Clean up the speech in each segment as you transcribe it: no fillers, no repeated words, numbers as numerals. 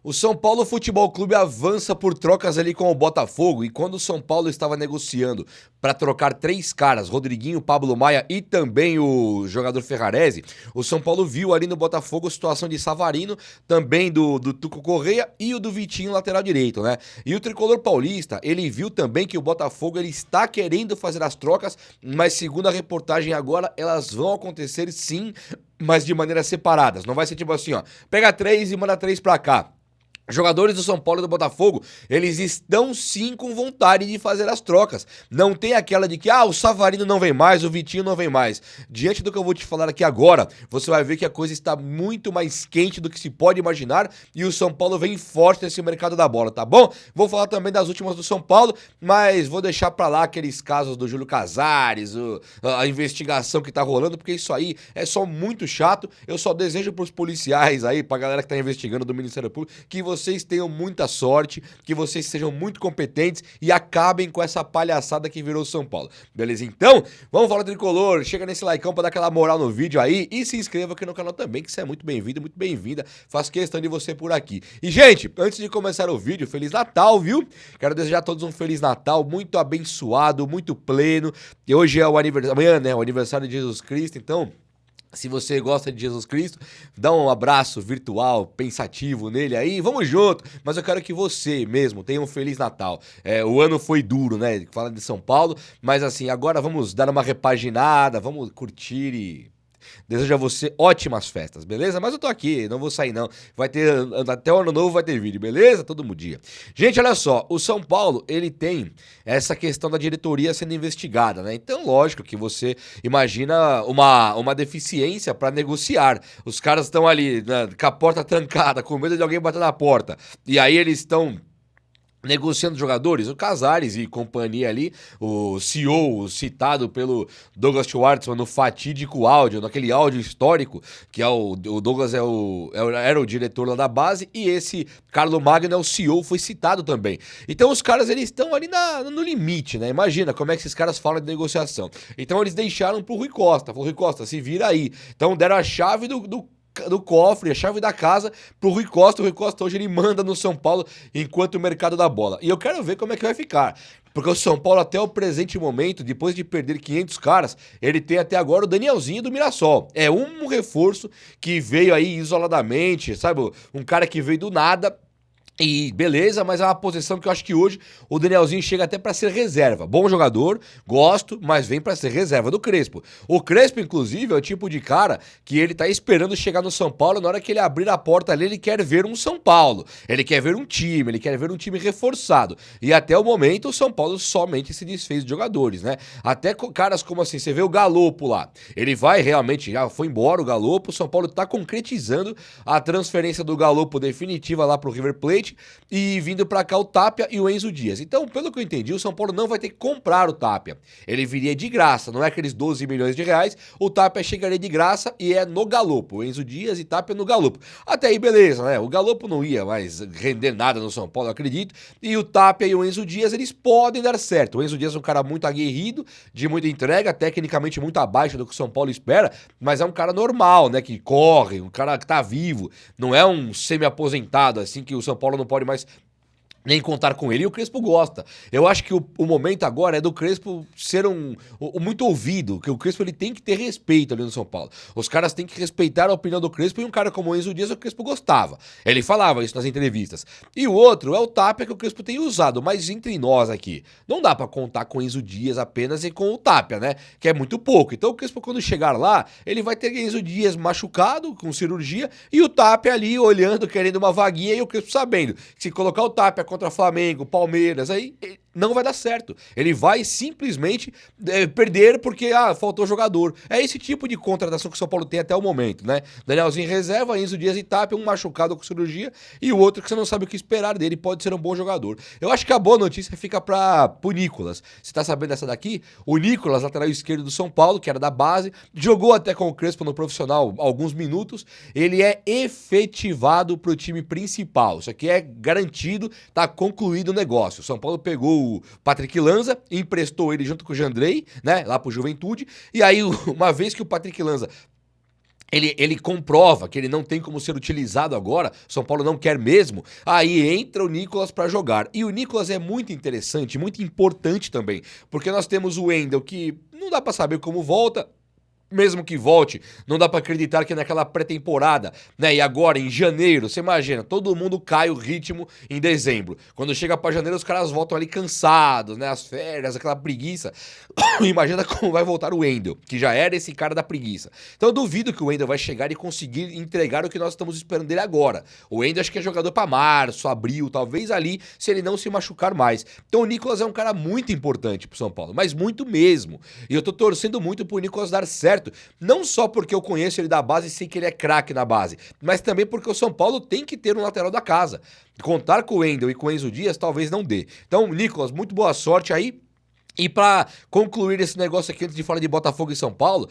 O São Paulo Futebol Clube avança por trocas ali com o Botafogo e quando o São Paulo estava negociando para trocar três caras, Rodriguinho, Pablo Maia e também o jogador Ferrarese, o São Paulo viu ali no Botafogo a situação de Savarino, também do Tuco Correia e o do Vitinho, lateral direito, né? E o tricolor paulista, ele viu também que o Botafogo ele está querendo fazer as trocas, mas segundo a reportagem agora, elas vão acontecer sim, mas de maneiras separadas. Não vai ser tipo assim, ó, pega três e manda três pra cá. Jogadores do São Paulo e do Botafogo, eles estão sim com vontade de fazer as trocas. Não tem aquela de que, o Savarino não vem mais, o Vitinho não vem mais. Diante do que eu vou te falar aqui agora, você vai ver que a coisa está muito mais quente do que se pode imaginar e o São Paulo vem forte nesse mercado da bola, tá bom? Vou falar também das últimas do São Paulo, mas vou deixar pra lá aqueles casos do Júlio Casares, a investigação que tá rolando, porque isso aí é só muito chato. Eu só desejo pros policiais aí, pra galera que tá investigando do Ministério Público, que vocês tenham muita sorte, que vocês sejam muito competentes e acabem com essa palhaçada que virou São Paulo. Beleza? Então, vamos falar do tricolor, chega nesse likeão pra dar aquela moral no vídeo aí e se inscreva aqui no canal também, que você é muito bem-vindo, muito bem-vinda. Faço questão de você por aqui. E, gente, antes de começar o vídeo, Feliz Natal, viu? Quero desejar a todos um Feliz Natal, muito abençoado, muito pleno. E hoje é o aniversário, amanhã, né? O aniversário de Jesus Cristo, então... Se você gosta de Jesus Cristo, dá um abraço virtual, pensativo nele aí, vamos junto. Mas eu quero que você mesmo tenha um Feliz Natal. O ano foi duro, né? Fala de São Paulo, mas assim, agora vamos dar uma repaginada, vamos curtir e desejo a você ótimas festas, beleza? Mas eu tô aqui, não vou sair não. Vai ter, até o ano novo vai ter vídeo, beleza? Todo dia. Gente, olha só, o São Paulo, ele tem essa questão da diretoria sendo investigada, né? Então, lógico que você imagina uma deficiência pra negociar. Os caras estão ali, né, com a porta trancada, com medo de alguém bater na porta. E aí eles estão negociando jogadores, o Casares e companhia ali, o CEO citado pelo Douglas Schwartzman no fatídico áudio, naquele áudio histórico, que é o Douglas era o diretor lá da base, e esse Carlo Magno é o CEO, foi citado também. Então os caras, eles estão ali no limite, né? Imagina como é que esses caras falam de negociação. Então eles deixaram pro Rui Costa, falou, Rui Costa, se vira aí. Então deram a chave do cofre, a chave da casa pro Rui Costa. O Rui Costa hoje ele manda no São Paulo enquanto o mercado da bola. E eu quero ver como é que vai ficar. Porque o São Paulo até o presente momento, depois de perder 500 caras, ele tem até agora o Danielzinho do Mirassol. É um reforço que veio aí isoladamente, sabe? Um cara que veio do nada. E beleza, mas é uma posição que eu acho que hoje o Danielzinho chega até pra ser reserva. Bom jogador, gosto, mas vem pra ser reserva do Crespo. O Crespo, inclusive, é o tipo de cara que ele tá esperando chegar no São Paulo. Na hora que ele abrir a porta ali, ele quer ver um São Paulo. Ele quer ver um time, ele quer ver um time reforçado. E até o momento o São Paulo somente se desfez de jogadores, né? Até caras como assim, você vê o Galopo lá. Ele vai realmente, já foi embora o Galopo. O São Paulo tá concretizando a transferência do Galopo definitiva lá pro River Plate. E vindo pra cá o Tapia e o Enzo Dias. Então, pelo que eu entendi, o São Paulo não vai ter que comprar o Tapia. Ele viria de graça, não é aqueles 12 milhões de reais. O Tapia chegaria de graça e é no Galopo. O Enzo Dias e Tapia no Galopo. Até aí, beleza, né? O Galopo não ia mais render nada no São Paulo, eu acredito. E o Tapia e o Enzo Dias, eles podem dar certo. O Enzo Dias é um cara muito aguerrido, de muita entrega, tecnicamente muito abaixo do que o São Paulo espera, mas é um cara normal, né? Que corre, um cara que tá vivo. Não é um semi-aposentado, assim, que o São Paulo não pode mais nem contar com ele, e o Crespo gosta. Eu acho que o momento agora é do Crespo ser muito ouvido, que o Crespo ele tem que ter respeito ali no São Paulo. Os caras têm que respeitar a opinião do Crespo, e um cara como o Enzo Dias, o Crespo gostava. Ele falava isso nas entrevistas. E o outro é o Tapia, que o Crespo tem usado, mas entre nós aqui, não dá pra contar com o Enzo Dias apenas e com o Tapia, né? Que é muito pouco. Então o Crespo, quando chegar lá, ele vai ter Enzo Dias machucado, com cirurgia, e o Tapia ali olhando, querendo uma vaguinha, e o Crespo sabendo que se colocar o Tapia contra Flamengo, Palmeiras, aí não vai dar certo. Ele vai simplesmente perder porque, faltou jogador. É esse tipo de contratação que o São Paulo tem até o momento, né? Danielzinho reserva, Enzo Dias e Tapia, um machucado com cirurgia e o outro que você não sabe o que esperar dele, pode ser um bom jogador. Eu acho que a boa notícia fica pro Nicolas. Você tá sabendo dessa daqui? O Nicolas, lateral esquerdo do São Paulo, que era da base, jogou até com o Crespo no profissional alguns minutos, ele é efetivado pro time principal. Isso aqui é garantido, tá concluído o negócio. O São Paulo pegou o Patrick Lanza, emprestou ele junto com o Jandrei, né, lá pro Juventude, e aí uma vez que o Patrick Lanza ele comprova que ele não tem como ser utilizado agora, São Paulo não quer mesmo, aí entra o Nicolas para jogar. E o Nicolas é muito interessante, muito importante também, porque nós temos o Wendel que não dá para saber como volta, mesmo que volte, não dá pra acreditar que naquela pré-temporada, né? E agora, em janeiro, você imagina, todo mundo cai o ritmo em dezembro. Quando chega pra janeiro, os caras voltam ali cansados, né? As férias, aquela preguiça. Imagina como vai voltar o Wendel, que já era esse cara da preguiça. Então eu duvido que o Wendel vai chegar e conseguir entregar o que nós estamos esperando dele agora. O Wendel acho que é jogador pra março, abril, talvez ali, se ele não se machucar mais. Então o Nicolas é um cara muito importante pro São Paulo, mas muito mesmo. E eu tô torcendo muito pro Nicolas dar certo. Não só porque eu conheço ele da base e sei que ele é craque na base, mas também porque o São Paulo tem que ter um lateral da casa. Contar com o Wendel e com o Enzo Dias talvez não dê. Então, Nicolas, muito boa sorte aí. E pra concluir esse negócio aqui, antes de falar de Botafogo e São Paulo,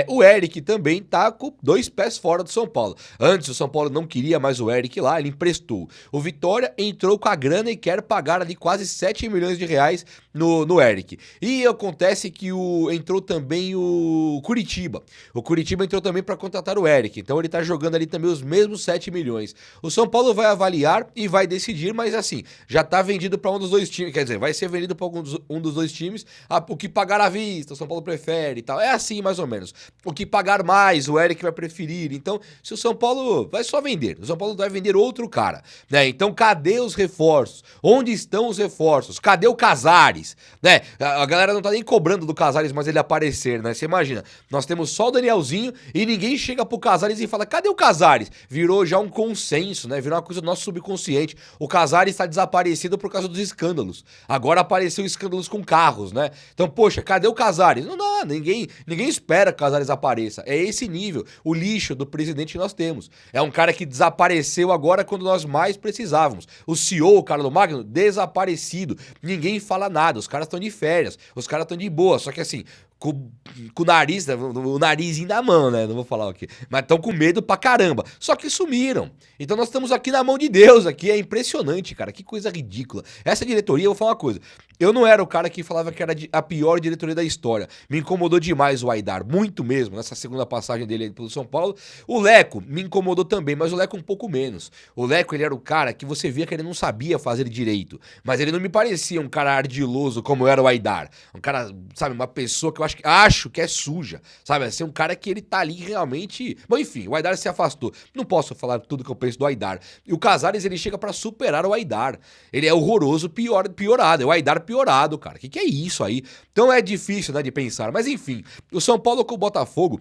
o Eric também tá com 2 pés fora do São Paulo. Antes o São Paulo não queria mais o Eric lá, ele emprestou. O Vitória entrou com a grana e quer pagar ali quase 7 milhões de reais no Eric. E acontece que entrou também o Curitiba. O Curitiba entrou também pra contratar o Eric, então ele tá jogando ali também os mesmos 7 milhões. O São Paulo vai avaliar e vai decidir, mas assim, já tá vendido pra um dos dois times, quer dizer, vai ser vendido pra um dos dois times, o que pagar à vista, o São Paulo prefere e tal. É assim, mais ou menos. O que pagar mais, o Eric vai preferir. Então, se o São Paulo vai só vender, o São Paulo vai vender outro cara, né? Então, cadê os reforços? Onde estão os reforços? Cadê o Casares? Né? A galera não tá nem cobrando do Casares, mas ele aparecer, né? Você imagina, nós temos só o Danielzinho e ninguém chega pro Casares e fala, cadê o Casares? Virou já um consenso, né? Virou uma coisa do nosso subconsciente. O Casares está desaparecido por causa dos escândalos. Agora apareceu escândalos com carros, né? Então, poxa, cadê o Casares? Não dá, ninguém espera que o Casares apareça. É esse nível, o lixo do presidente que nós temos. É um cara que desapareceu agora quando nós mais precisávamos. O CEO, o Carlos Magno, desaparecido. Ninguém fala nada, os caras estão de férias, os caras estão de boa, só que assim, com o nariz, né, o narizinho da mão, né? Não vou falar o quê. Mas estão com medo pra caramba. Só que sumiram. Então nós estamos aqui na mão de Deus, aqui é impressionante, cara. Que coisa ridícula. Essa diretoria, eu vou falar uma coisa. Eu não era o cara que falava que era a pior diretoria da história. Me incomodou demais o Aidar, muito mesmo, nessa segunda passagem dele aí pelo São Paulo. O Leco me incomodou também, mas o Leco um pouco menos. O Leco, ele era o cara que você via que ele não sabia fazer direito. Mas ele não me parecia um cara ardiloso como era o Aidar. Um cara, sabe, uma pessoa que eu acho que é suja, sabe? Assim, um cara que ele tá ali realmente... Bom, enfim, o Aidar se afastou. Não posso falar tudo que eu penso do Aidar. E o Casares, ele chega pra superar o Aidar. Ele é horroroso, piorado. É o Aidar piorado, cara. Que é isso aí? Então é difícil, né, de pensar. Mas enfim, o São Paulo com o Botafogo,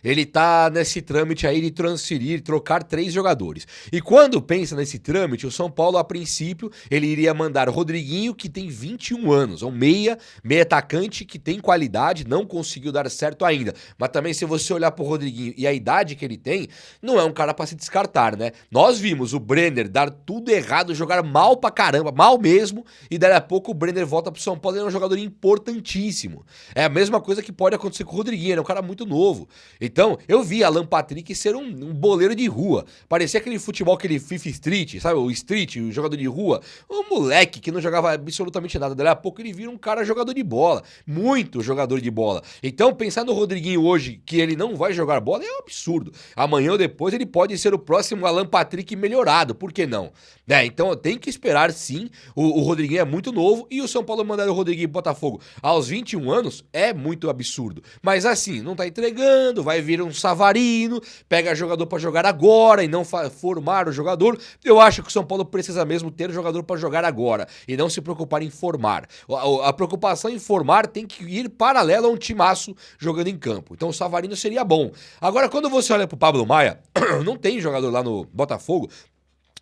ele tá nesse trâmite aí de transferir, trocar 3 jogadores. E quando pensa nesse trâmite, o São Paulo, a princípio, ele iria mandar o Rodriguinho, que tem 21 anos, um meia atacante que tem qualidade, não conseguiu dar certo ainda. Mas também, se você olhar pro Rodriguinho e a idade que ele tem, não é um cara pra se descartar, né? Nós vimos o Brenner dar tudo errado, jogar mal pra caramba, mal mesmo, e daí a pouco o Brenner volta pro São Paulo e é um jogador importantíssimo. É a mesma coisa que pode acontecer com o Rodriguinho, ele é um cara muito novo. Então, eu vi Alan Patrick ser um boleiro de rua. Parecia aquele futebol, aquele FIFA Street, sabe? O Street, o jogador de rua. Um moleque que não jogava absolutamente nada. Daí a pouco ele vira um cara jogador de bola. Muito jogador de bola. Então, pensar no Rodriguinho hoje, que ele não vai jogar bola, é um absurdo. Amanhã ou depois ele pode ser o próximo Alan Patrick melhorado. Por que não? Então, tem que esperar sim. O Rodriguinho é muito novo e o São Paulo mandar o Rodriguinho pro Botafogo aos 21 anos é muito absurdo. Mas assim, não tá entregando, vai vir um Savarino, pega jogador pra jogar agora e não formar o jogador. Eu acho que o São Paulo precisa mesmo ter jogador pra jogar agora e não se preocupar em formar. A preocupação em formar tem que ir paralelo a um timaço jogando em campo. Então o Savarino seria bom. Agora, quando você olha pro Pablo Maia, não tem jogador lá no Botafogo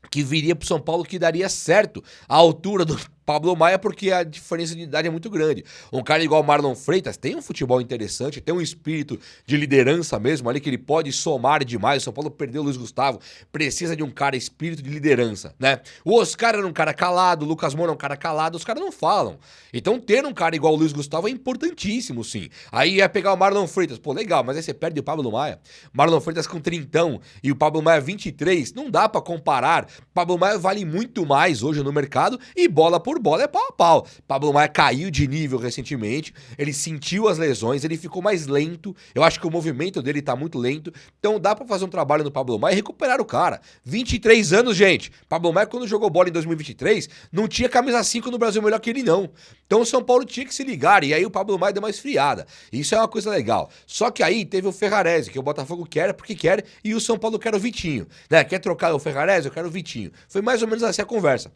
que viria pro São Paulo que daria certo à altura do Pablo Maia, porque a diferença de idade é muito grande. Um cara igual o Marlon Freitas tem um futebol interessante, tem um espírito de liderança mesmo ali, que ele pode somar demais. O São Paulo perdeu o Luiz Gustavo, precisa de um cara espírito de liderança, né? O Oscar era um cara calado, o Lucas Moura é um cara calado, os caras não falam. Então ter um cara igual o Luiz Gustavo é importantíssimo, sim. Aí é pegar o Marlon Freitas, pô, legal, mas aí você perde o Pablo Maia. Marlon Freitas com 30 e o Pablo Maia 23, não dá pra comparar, Pablo Maia vale muito mais hoje no mercado e bola por bola é pau a pau. Pablo Maia caiu de nível recentemente, ele sentiu as lesões, ele ficou mais lento, eu acho que o movimento dele tá muito lento, então dá pra fazer um trabalho no Pablo Maia e recuperar o cara. 23 anos, gente. Pablo Maia, quando jogou bola em 2023, não tinha camisa 5 no Brasil melhor que ele, não. Então o São Paulo tinha que se ligar, e aí o Pablo Maia deu uma esfriada. Isso é uma coisa legal. Só que aí teve o Ferrarese, que o Botafogo quer porque quer, e o São Paulo quer o Vitinho. Né? Quer trocar o Ferrarese? Eu quero o Vitinho. Foi mais ou menos assim a conversa.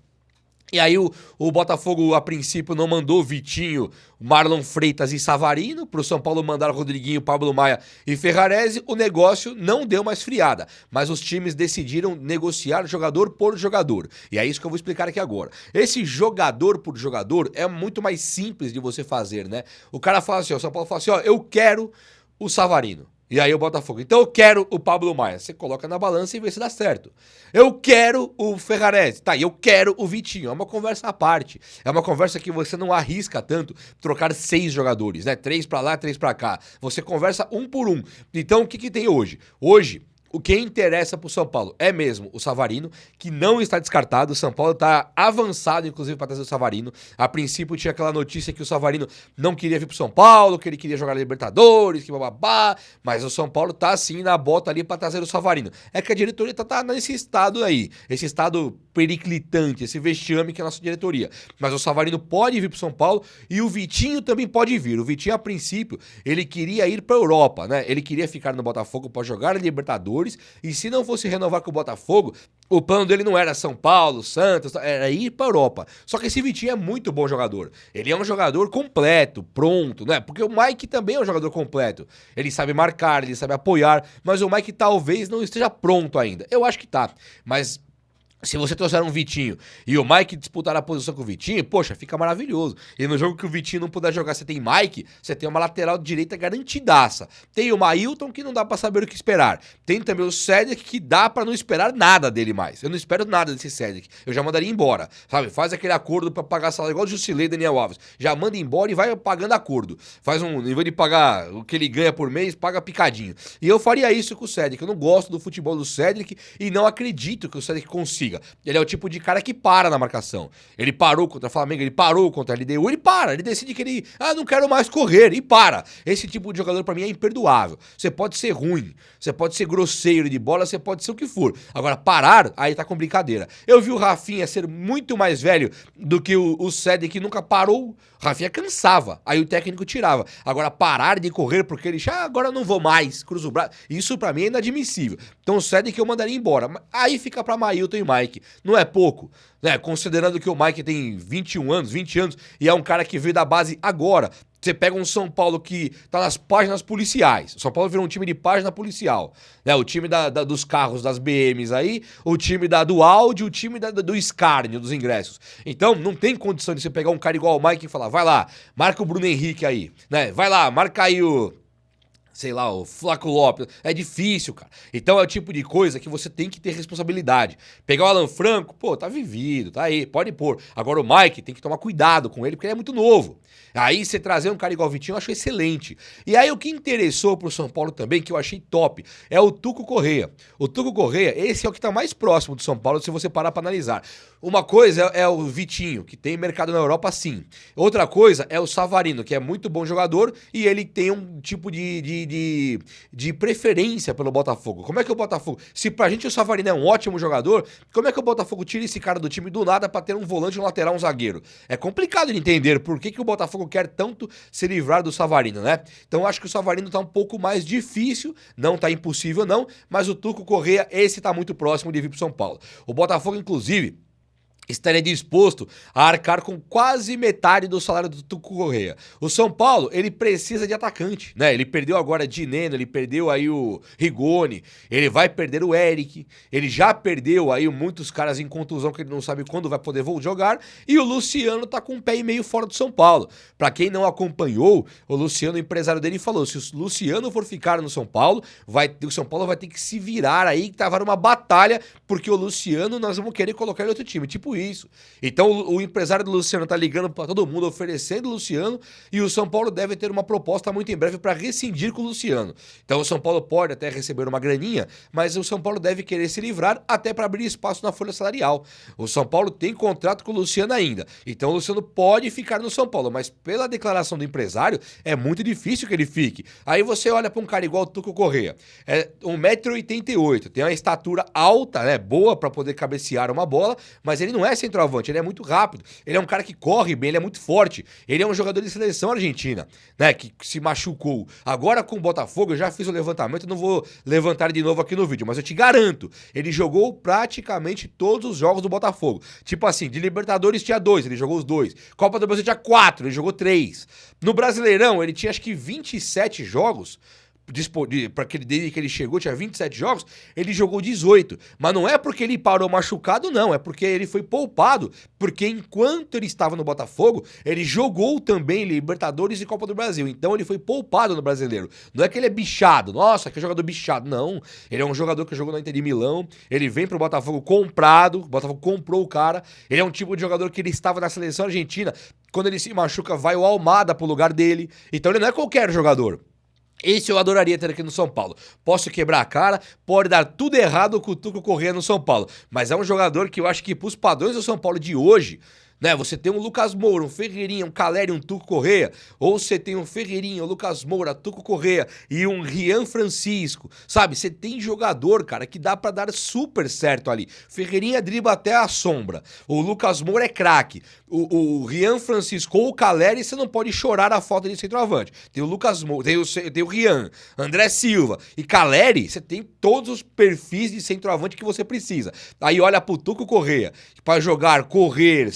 E aí o Botafogo, a princípio, não mandou Vitinho, Marlon Freitas e Savarino. Pro São Paulo mandar Rodriguinho, Pablo Maia e Ferrarese. O negócio não deu mais friada. Mas os times decidiram negociar jogador por jogador. E é isso que eu vou explicar aqui agora. Esse jogador por jogador é muito mais simples de você fazer, né? O cara fala assim, ó, o São Paulo fala assim, ó, eu quero o Savarino. E aí o Botafogo, então eu quero o Pablo Maia. Você coloca na balança e vê se dá certo. Eu quero o Ferrarese. Tá, e eu quero o Vitinho. É uma conversa à parte. É uma conversa que você não arrisca tanto trocar 6 jogadores, né? 3 pra lá, 3 pra cá. Você conversa um por um. Então o que tem hoje? Hoje, o que interessa pro São Paulo é mesmo o Savarino, que não está descartado. O São Paulo tá avançado, inclusive, para trazer o Savarino. A princípio tinha aquela notícia que o Savarino não queria vir pro São Paulo, que ele queria jogar Libertadores, que bababá. Mas o São Paulo tá, sim, na bota ali para trazer o Savarino. É que a diretoria tá nesse estado aí, esse estado periclitante, esse vexame que é a nossa diretoria. Mas o Savarino pode vir pro São Paulo e o Vitinho também pode vir. O Vitinho, a princípio, ele queria ir pra Europa, né? Ele queria ficar no Botafogo para jogar Libertadores. E se não fosse renovar com o Botafogo, o plano dele não era São Paulo, Santos, era ir pra Europa. Só que esse Vitinho é muito bom jogador. Ele é um jogador completo, pronto, né? Porque o Mike também é um jogador completo. Ele sabe marcar, ele sabe apoiar, mas o Mike talvez não esteja pronto ainda. Eu acho que tá, mas se você trouxer um Vitinho e o Mike disputar a posição com o Vitinho, poxa, fica maravilhoso. E no jogo que o Vitinho não puder jogar, você tem Mike, você tem uma lateral direita garantidaça. Tem o Mailton, que não dá pra saber o que esperar. Tem também o Cedric, que dá pra não esperar nada dele mais. Eu não espero nada desse Cedric. Eu já mandaria embora, sabe? Faz aquele acordo pra pagar salário igual o Jusilei e Daniel Alves. Já manda embora e vai pagando acordo. Faz um, em vez de pagar o que ele ganha por mês, paga picadinho. E eu faria isso com o Cedric. Eu não gosto do futebol do Cedric e não acredito que o Cedric consiga. Ele é o tipo de cara que para na marcação. Ele parou contra o Flamengo, ele parou contra a LDU, ele para, ele decide que ele, não quero mais correr, e para. Esse tipo de jogador pra mim é imperdoável. Você pode ser ruim, você pode ser grosseiro de bola, você pode ser o que for. Agora, parar, aí tá com brincadeira. Eu vi o Rafinha ser muito mais velho do que o Cedric, que nunca parou. O Rafinha cansava, aí o técnico tirava. Agora, parar de correr porque ele, agora eu não vou mais, cruza o braço. Isso pra mim é inadmissível. Então o Cedric eu mandaria embora. Aí fica pra Mailton e Mike. Não é pouco, né? Considerando que o Mike tem 21 anos, 20 anos e é um cara que veio da base agora. Você pega um São Paulo que tá nas páginas policiais. O São Paulo virou um time de página policial, né? O time dos carros, das BMs aí, o time do áudio, o time do escárnio, dos ingressos. Então, não tem condição de você pegar um cara igual o Mike e falar, vai lá, marca o Bruno Henrique aí, né? Vai lá, marca aí sei lá, o Flaco Lopes. É difícil, cara. Então é o tipo de coisa que você tem que ter responsabilidade. Pegar o Alan Franco, pô, tá vivido, tá aí, pode pôr. Agora o Mike tem que tomar cuidado com ele, porque ele é muito novo. Aí você trazer um cara igual o Vitinho, eu acho excelente. E aí o que interessou pro São Paulo também, que eu achei top, é o Tuco Correia. O Tuco Correia, esse é o que tá mais próximo do São Paulo, se você parar pra analisar. Uma coisa é o Vitinho, que tem mercado na Europa sim. Outra coisa é o Savarino, que é muito bom jogador e ele tem um tipo de preferência pelo Botafogo. Como é que o Botafogo... Se pra gente o Savarino é um ótimo jogador, como é que o Botafogo tira esse cara do time do nada pra ter um volante, um lateral, um zagueiro? É complicado de entender por que o Botafogo quer tanto se livrar do Savarino, né? Então eu acho que o Savarino tá um pouco mais difícil, não tá impossível não, mas o Tuco Correia, esse tá muito próximo de vir pro São Paulo. O Botafogo, inclusive, estaria disposto a arcar com quase metade do salário do Tuco Correia. O São Paulo, ele precisa de atacante, né? Ele perdeu agora Dineno, ele perdeu aí o Rigoni, ele vai perder o Eric, ele já perdeu aí muitos caras em contusão que ele não sabe quando vai poder jogar, e o Luciano tá com um pé e meio fora do São Paulo. Pra quem não acompanhou, o Luciano, o empresário dele, falou, se o Luciano for ficar no São Paulo, o São Paulo vai ter que se virar aí, que tava numa batalha, porque o Luciano nós vamos querer colocar em outro time, tipo isso. Então o empresário do Luciano tá ligando para todo mundo, oferecendo o Luciano, e o São Paulo deve ter uma proposta muito em breve para rescindir com o Luciano. Então o São Paulo pode até receber uma graninha, mas o São Paulo deve querer se livrar até para abrir espaço na folha salarial. O São Paulo tem contrato com o Luciano ainda, então o Luciano pode ficar no São Paulo, mas pela declaração do empresário, é muito difícil que ele fique. Aí você olha para um cara igual o Tuco Corrêa, é 1,88 m, tem uma estatura alta, né, boa para poder cabecear uma bola, mas ele não é centroavante, ele é muito rápido, ele é um cara que corre bem, ele é muito forte, ele é um jogador de seleção argentina, né, que se machucou. Agora com o Botafogo, eu já fiz o levantamento, não vou levantar de novo aqui no vídeo, mas eu te garanto, ele jogou praticamente todos os jogos do Botafogo. Tipo assim, de Libertadores tinha 2, ele jogou os 2. Copa do Brasil tinha 4, ele jogou 3. No Brasileirão, ele tinha acho que 27 jogos. Para aquele desde que ele chegou, tinha 27 jogos, ele jogou 18. Mas não é porque ele parou machucado, não. É porque ele foi poupado. Porque enquanto ele estava no Botafogo, ele jogou também Libertadores e Copa do Brasil. Então ele foi poupado no Brasileiro. Não é que ele é bichado. Nossa, que jogador bichado. Não. Ele é um jogador que jogou na Inter de Milão. Ele vem pro Botafogo comprado. O Botafogo comprou o cara. Ele é um tipo de jogador que ele estava na seleção argentina. Quando ele se machuca, vai o Almada pro lugar dele. Então ele não é qualquer jogador. Esse eu adoraria ter aqui no São Paulo. Posso quebrar a cara, pode dar tudo errado com o Tuco Corrêa no São Paulo, mas é um jogador que eu acho que pros padrões do São Paulo de hoje, né, você tem um Lucas Moura, um Ferreirinha, um Caleri, um Tuco Corrêa, ou você tem um Ferreirinha, um Lucas Moura, Tuco Corrêa e um Rian Francisco, sabe? Você tem jogador, cara, que dá pra dar super certo ali. Ferreirinha dribla até a sombra, o Lucas Moura é craque, o Rian Francisco ou o Caleri, você não pode chorar a falta de centroavante. Tem o Lucas Moura, tem o Rian, André Silva e Caleri, você tem todos os perfis de centroavante que você precisa. Aí olha pro Tuco Corrêa, pra jogar, correr,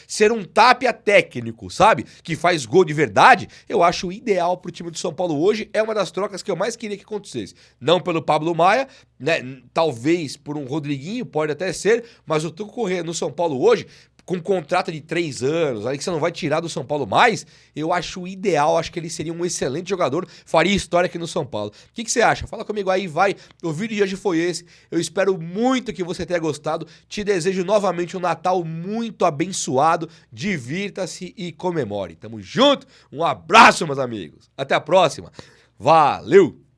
ser um tapia técnico, sabe? Que faz gol de verdade, eu acho ideal pro time do São Paulo hoje. É uma das trocas que eu mais queria que acontecesse. Não pelo Pablo Maia, né? Talvez por um Rodriguinho, pode até ser, mas o Tuco Corrêa no São Paulo hoje, com um contrato de 3 anos, aí que você não vai tirar do São Paulo mais, eu acho ideal, acho que ele seria um excelente jogador, faria história aqui no São Paulo. O que você acha? Fala comigo aí, vai. O vídeo de hoje foi esse, eu espero muito que você tenha gostado, te desejo novamente um Natal muito abençoado, divirta-se e comemore. Tamo junto, um abraço, meus amigos, até a próxima, valeu!